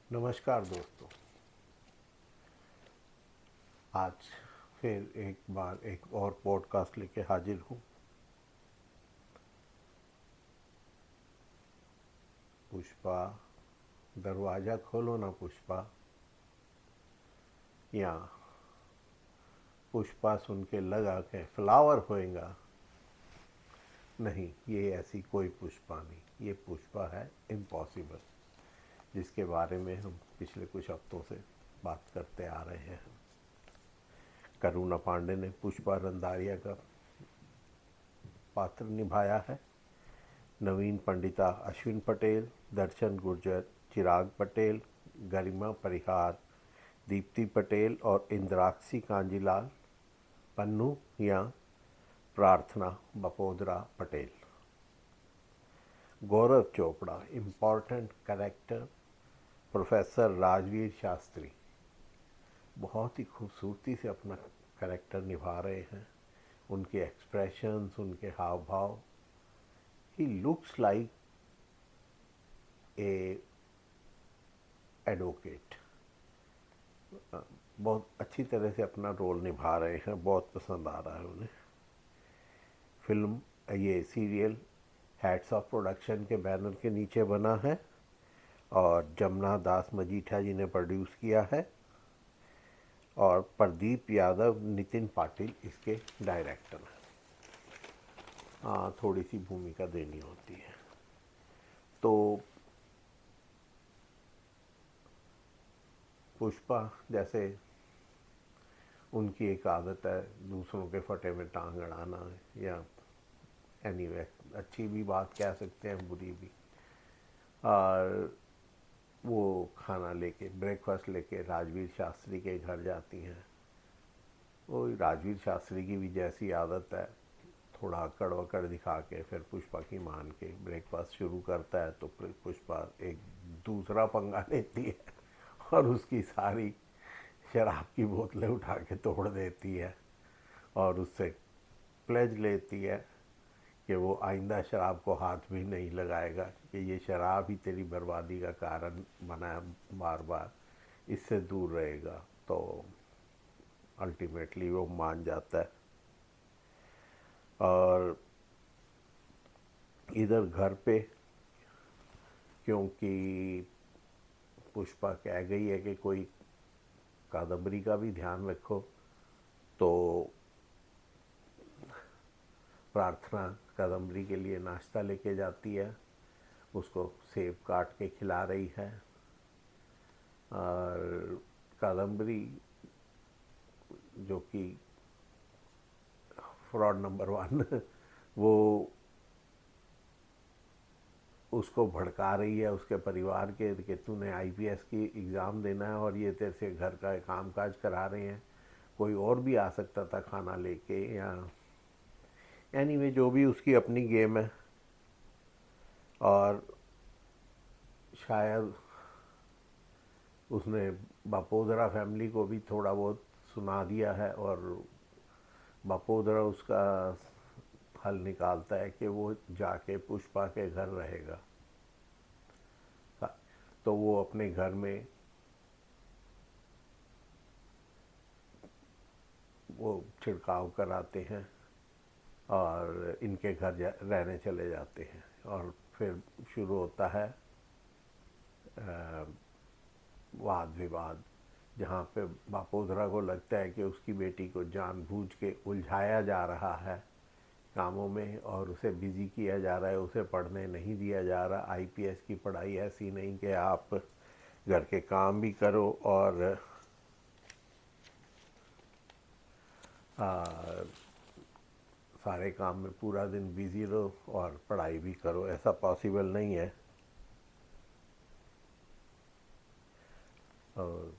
नमस्कार दोस्तों। आज फिर एक बार एक और पॉडकास्ट लेके हाजिर हूँ। पुष्पा, दरवाज़ा खोलो ना पुष्पा, या पुष्पा सुन के लगा के फ्लावर होएगा। नहीं, ये ऐसी कोई पुष्पा नहीं, ये पुष्पा है इम्पॉसिबल, जिसके बारे में हम पिछले कुछ हफ्तों से बात करते आ रहे हैं। करुणा पांडे ने पुष्पा रंधारिया का पात्र निभाया है। नवीन पंडिता अश्विन पटेल, दर्शन गुर्जर, चिराग पटेल, गरिमा परिहार, दीप्ति पटेल और इंद्राक्षी कांजीलाल पन्नू या Prarthana Bapodara Patel. Gaurav Chopra important character professor Rajveer Shastri बहुत ही खूबसूरती से अपना कैरेक्टर निभा रहे हैं। उनके एक्सप्रेशंस, उनके हाव भाव, he looks like a advocate. बहुत अच्छी तरह से अपना रोल निभा रहे हैं, बहुत पसंद आ रहा है उन्हें। फिल्म, ये सीरियल हैट्स ऑफ प्रोडक्शन के बैनर के नीचे बना है और जमुना दास मजीठा जी ने प्रोड्यूस किया है और प्रदीप यादव, नितिन पाटिल इसके डायरेक्टर हैं। हाँ, थोड़ी सी भूमिका देनी होती है। तो पुष्पा जैसे उनकी एक आदत है दूसरों के फटे में टांग अड़ाना, या एनीवे अच्छी भी बात कह सकते हैं, बुरी भी। और वो खाना लेके, ब्रेकफास्ट लेके राजवीर शास्त्री के घर जाती हैं। वो राजवीर शास्त्री की भी जैसी आदत है, थोड़ा अकड़ वकड़ दिखा के फिर पुष्पा की मान के ब्रेकफास्ट शुरू करता है, तो पुष्पा एक दूसरा पंगा लेती है और उसकी सारी शराब की बोतलें उठा के तोड़ देती है और उससे प्लेज लेती है कि वो आइंदा शराब को हाथ भी नहीं लगाएगा, कि ये शराब ही तेरी बर्बादी का कारण बना है, बार बार इससे दूर रहेगा। तो अल्टीमेटली वो मान जाता है। और इधर घर पे, क्योंकि पुष्पा कह गई है कि कोई कादम्बरी का भी ध्यान रखो, तो प्रार्थना कादम्बरी के लिए नाश्ता लेके जाती है, उसको सेब काट के खिला रही है। और कादम्बरी, जो कि फ्रॉड नंबर 1 वो उसको भड़का रही है उसके परिवार के कि तूने आईपीएस की एग्ज़ाम देना है और ये तेरे से घर का काम काज करा रहे हैं, कोई और भी आ सकता था खाना लेके, या एनीवे जो भी उसकी अपनी गेम है। और शायद उसने बापोदरा फैमिली को भी थोड़ा बहुत सुना दिया है और बापोदरा उसका हल निकालता है कि वो जाके पुष्पा के घर रहेगा। तो वो अपने घर में वो छिड़काव कराते हैं और इनके घर रहने चले जाते हैं। और फिर शुरू होता है वाद विवाद, जहाँ पे बापोदरा को लगता है कि उसकी बेटी को जानबूझ के उलझाया जा रहा है कामों में और उसे बिजी किया जा रहा है, उसे पढ़ने नहीं दिया जा रहा। आईपीएस की पढ़ाई ऐसी नहीं कि आप घर के काम भी करो और सारे काम में पूरा दिन बिजी रहो और पढ़ाई भी करो, ऐसा पॉसिबल नहीं है। और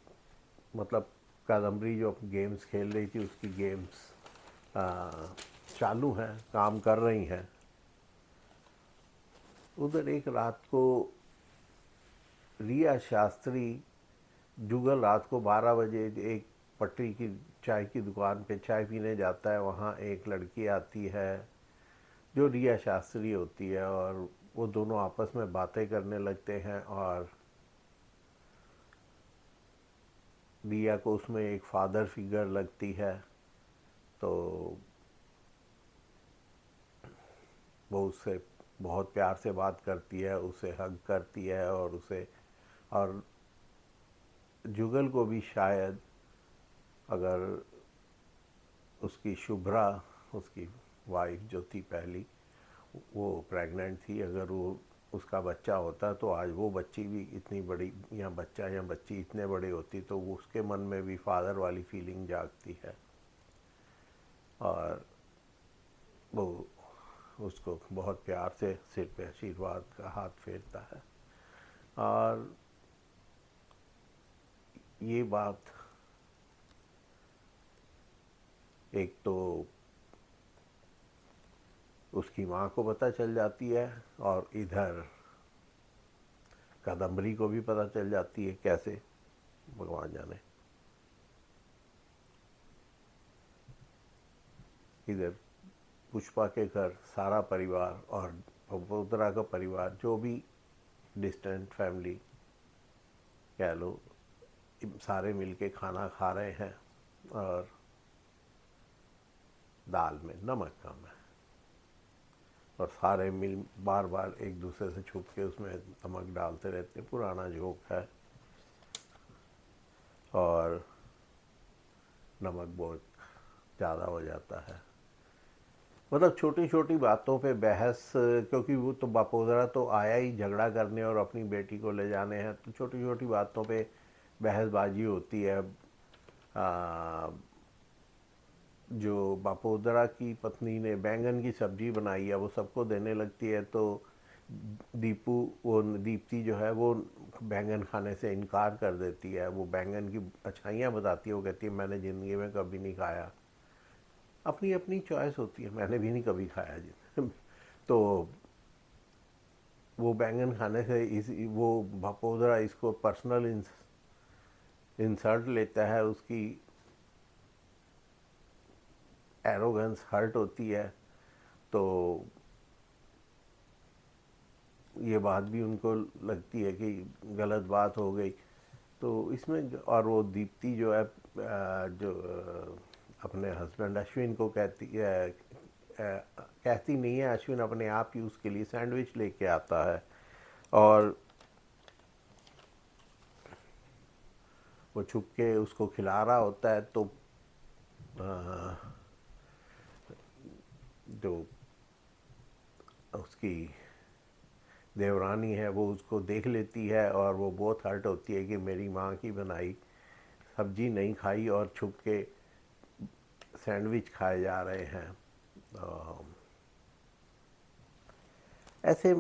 मतलब कादम्बरी जो गेम्स खेल रही थी, उसकी गेम्स चालू हैं, काम कर रही हैं। उधर एक रात को रिया शास्त्री जुगल रात को 12 बजे एक पटरी की चाय की दुकान पे चाय पीने जाता है। वहाँ एक लड़की आती है जो रिया शास्त्री होती है और वो दोनों आपस में बातें करने लगते हैं और रिया को उसमें एक फादर फिगर लगती है, तो वो उससे बहुत प्यार से बात करती है, उसे हग करती है, और जुगल को भी शायद, अगर उसकी शुभ्रा, उसकी वाइफ जो थी पहली, वो प्रेग्नेंट थी, अगर वो उसका बच्चा होता तो आज वो बच्ची भी इतनी बड़ी, या बच्चा या बच्ची इतने बड़े होती, तो वो उसके मन में भी फादर वाली फीलिंग जागती है, और वो उसको बहुत प्यार से सिर पे आशीर्वाद का हाथ फेरता है। और ये बात एक तो उसकी माँ को पता चल जाती है, और इधर कादम्बरी को भी पता चल जाती है, कैसे भगवान जाने। इधर पुष्पा के घर सारा परिवार और भगवतरा का परिवार, जो भी डिस्टेंट फैमिली कह लो, सारे मिलके खाना खा रहे हैं, और दाल में नमक कम है, और सारे मिल बार बार एक दूसरे से छुप के उसमें नमक डालते रहते। पुराना जोक है, और नमक बहुत ज़्यादा हो जाता है। मतलब छोटी छोटी बातों पे बहस, क्योंकि वो तो बापोदरा तो आया ही झगड़ा करने और अपनी बेटी को ले जाने हैं, तो छोटी छोटी बातों पे बहसबाजी होती है। जो बापोदरा की पत्नी ने बैंगन की सब्जी बनाई है, वो सबको देने लगती है, तो दीप्ति जो है वो बैंगन खाने से इनकार कर देती है। वो बैंगन की अच्छाइयाँ बताती है, वो कहती है मैंने ज़िंदगी में कभी नहीं खाया। अपनी अपनी चॉइस होती है, मैंने भी नहीं कभी खाया जी। तो वो बैंगन खाने से वो बापोदरा इसको पर्सनल इंसल्ट लेता है, उसकी एरोगेंस हर्ट होती है, तो ये बात भी उनको लगती है कि गलत बात हो गई। तो इसमें, और वो दीप्ति जो है, जो अपने हस्बैंड अश्विन को कहती नहीं है, अश्विन अपने आप ही उसके लिए सैंडविच लेके आता है, और वो छुप के उसको खिला रहा होता है, तो जो उसकी देवरानी है वो उसको देख लेती है, और वो बहुत हर्ट होती है कि मेरी माँ की बनाई सब्जी नहीं खाई और छुप के सैंडविच खाए जा रहे हैं। ऐसे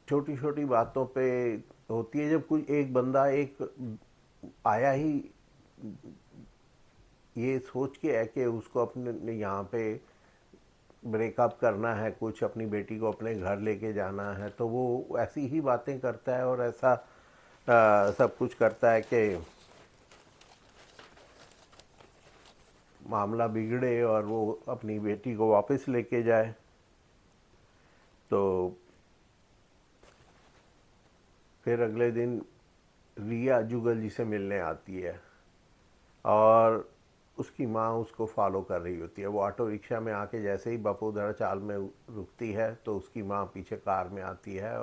छोटी छोटी बातों पे होती है। जब कोई एक बंदा एक आया ही ये सोच के है कि उसको अपने यहाँ पे ब्रेकअप करना है, कुछ अपनी बेटी को अपने घर लेके जाना है, तो वो ऐसी ही बातें करता है, और ऐसा सब कुछ करता है कि मामला बिगड़े और वो अपनी बेटी को वापस लेके जाए। तो फिर अगले दिन रिया जुगल जी से मिलने आती है, और उसकी माँ उसको फॉलो कर रही होती है। वो ऑटो रिक्शा में आके जैसे ही बपोदरा चाल में रुकती है, तो उसकी माँ पीछे कार में आती है,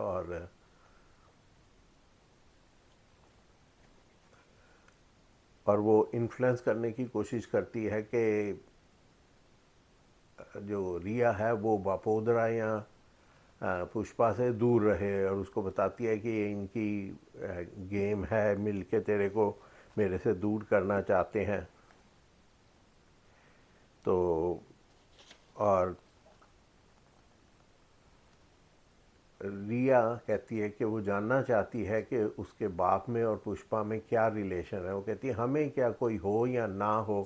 और वो इन्फ्लुएंस करने की कोशिश करती है कि जो रिया है वो बपोदरा या पुष्पा से दूर रहे, और उसको बताती है कि ये इनकी गेम है, मिलके तेरे को मेरे से दूर करना चाहते हैं। तो और रिया कहती है कि वो जानना चाहती है कि उसके बाप में और पुष्पा में क्या रिलेशन है। वो कहती है हमें क्या, कोई हो या ना हो,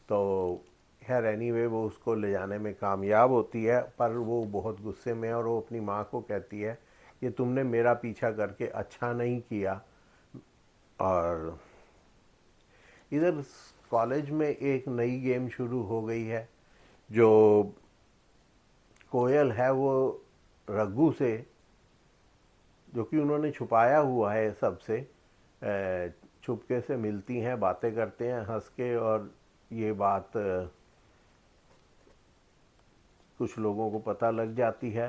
तो खैर एनीवे वो उसको ले जाने में कामयाब होती है, पर वो बहुत गुस्से में है, और वो अपनी माँ को कहती है कि तुमने मेरा पीछा करके अच्छा नहीं किया। और इधर कॉलेज में एक नई गेम शुरू हो गई है। जो कोयल है वो रघु से जो कि उन्होंने छुपाया हुआ है सबसे, छुपके से मिलती हैं, बातें करते हैं हंस के, और ये बात कुछ लोगों को पता लग जाती है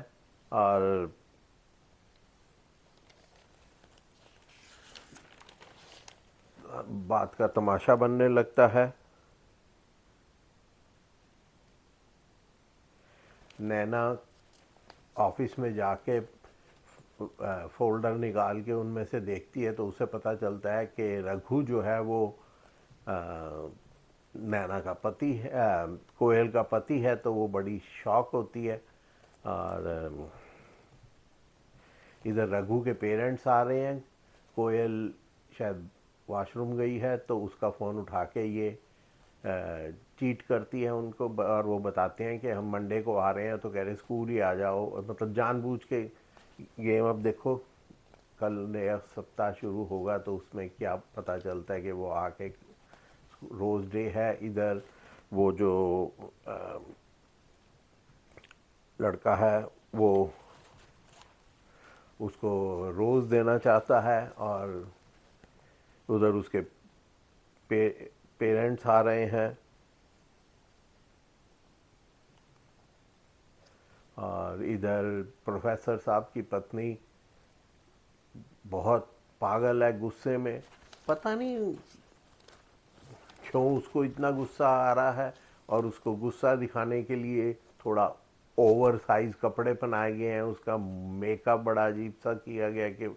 और बात का तमाशा बनने लगता है। नैना ऑफिस में जाके फोल्डर निकाल के उनमें से देखती है तो उसे पता चलता है कि रघु जो है वो नैना का पति है, कोयल का पति है। तो वो बड़ी शॉक होती है। और इधर रघु के पेरेंट्स आ रहे हैं, कोयल शायद वॉशरूम गई है तो उसका फ़ोन उठा के ये चीट करती है उनको, और वो बताते हैं कि हम मंडे को आ रहे हैं। तो कह रहे स्कूल ही आ जाओ, मतलब जानबूझ के गेम। अब देखो कल नया सप्ताह शुरू होगा तो उसमें क्या पता चलता है कि वो आके, रोज़ डे है इधर, वो जो लड़का है वो उसको रोज़ देना चाहता है, और उधर उसके पेरेंट्स आ रहे हैं। और इधर प्रोफेसर साहब की पत्नी बहुत पागल है, गुस्से में। पता नहीं क्यों उसको इतना गुस्सा आ रहा है, और उसको गुस्सा दिखाने के लिए थोड़ा ओवर साइज कपड़े पहनाए गए हैं, उसका मेकअप बड़ा अजीब सा किया गया कि,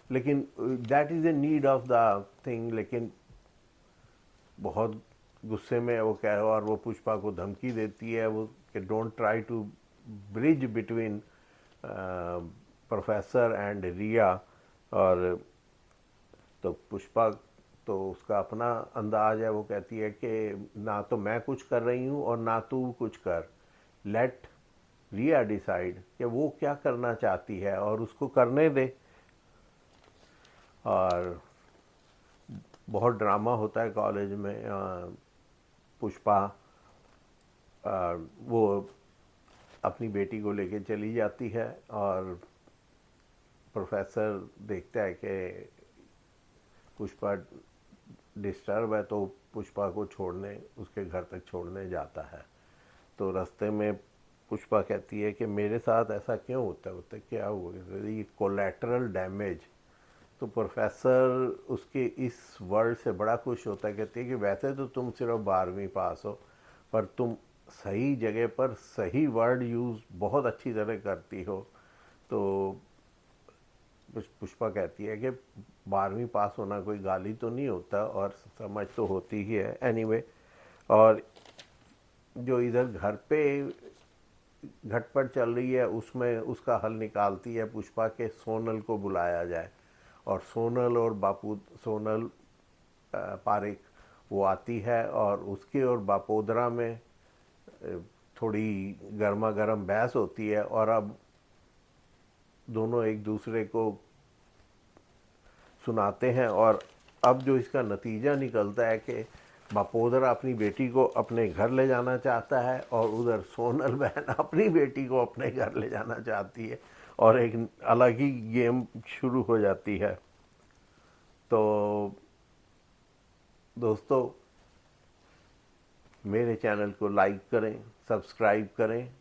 लेकिन that is a need of the thing. लेकिन बहुत गुस्से में वो कह, और वो पुष्पा को धमकी देती है वो कि don't try to bridge between professor and Riya. और तो पुष्पा तो उसका अपना अंदाज है, वो कहती है कि ना तो मैं कुछ कर रही हूँ और ना तू कुछ कर, लेट रिया डिसाइड कि वो क्या करना चाहती है और उसको करने दे। और बहुत ड्रामा होता है कॉलेज में। पुष्पा वो अपनी बेटी को लेके चली जाती है, और प्रोफेसर देखता है कि पुष्पा डिस्टर्ब है तो पुष्पा को छोड़ने, उसके घर तक छोड़ने जाता है। तो रास्ते में पुष्पा कहती है कि मेरे साथ ऐसा क्यों होता है, क्या हुआ, ये कोलैटरल डैमेज। तो प्रोफेसर उसके इस वर्ड से बड़ा खुश होता है, कहती है कि वैसे तो तुम सिर्फ 12वीं पास हो, पर तुम सही जगह पर सही वर्ड यूज़ बहुत अच्छी तरह करती हो। तो पुष्पा कहती है कि 12वीं पास होना कोई गाली तो नहीं होता, और समझ तो होती ही है एनीवे। और जो इधर घर पे घटपट चल रही है उसमें उसका हल निकालती है पुष्पा के सोनल को बुलाया जाए। और सोनल और बापू, सोनल पारिक वो आती है, और उसके और बापोदरा में थोड़ी गर्मा गर्म बहस होती है। और अब दोनों एक दूसरे को सुनाते हैं, और अब जो इसका नतीजा निकलता है कि बापोदरा अपनी बेटी को अपने घर ले जाना चाहता है, और उधर सोनल बहन अपनी बेटी को अपने घर ले जाना चाहती है, और एक अलग ही गेम शुरू हो जाती है। तो दोस्तों, मेरे चैनल को लाइक करें, सब्सक्राइब करें,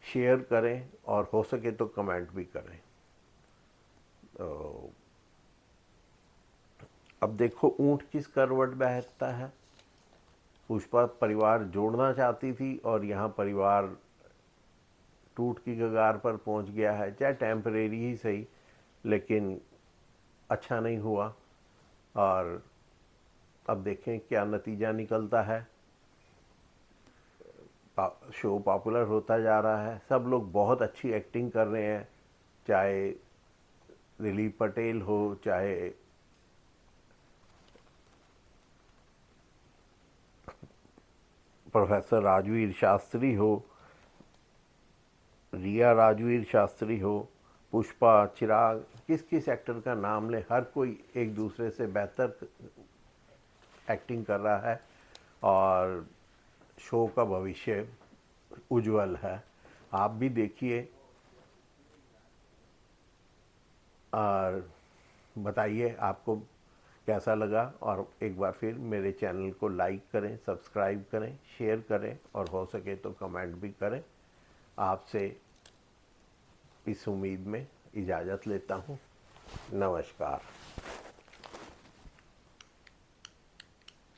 शेयर करें, और हो सके तो कमेंट भी करें। तो अब देखो ऊंट किस करवट बैठता है। पुष्पा परिवार जोड़ना चाहती थी, और यहाँ परिवार टूट की कगार पर पहुँच गया है, चाहे टेम्परेरी ही सही, लेकिन अच्छा नहीं हुआ। और अब देखें क्या नतीजा निकलता है। शो पॉपुलर होता जा रहा है, सब लोग बहुत अच्छी एक्टिंग कर रहे हैं, चाहे दिलीप पटेल हो, चाहे प्रोफेसर राजवीर शास्त्री हो, रिया राजवीर शास्त्री हो, पुष्पा, चिराग, किस किस एक्टर का नाम ले, हर कोई एक दूसरे से बेहतर एक्टिंग कर रहा है, और शो का भविष्य उज्जवल है। आप भी देखिए। और बताइए आपको कैसा लगा, और एक बार फिर मेरे चैनल को लाइक करें, सब्सक्राइब करें, शेयर करें, और हो सके तो कमेंट भी करें। आपसे इस उम्मीद में इजाज़त लेता हूँ। नमस्कार।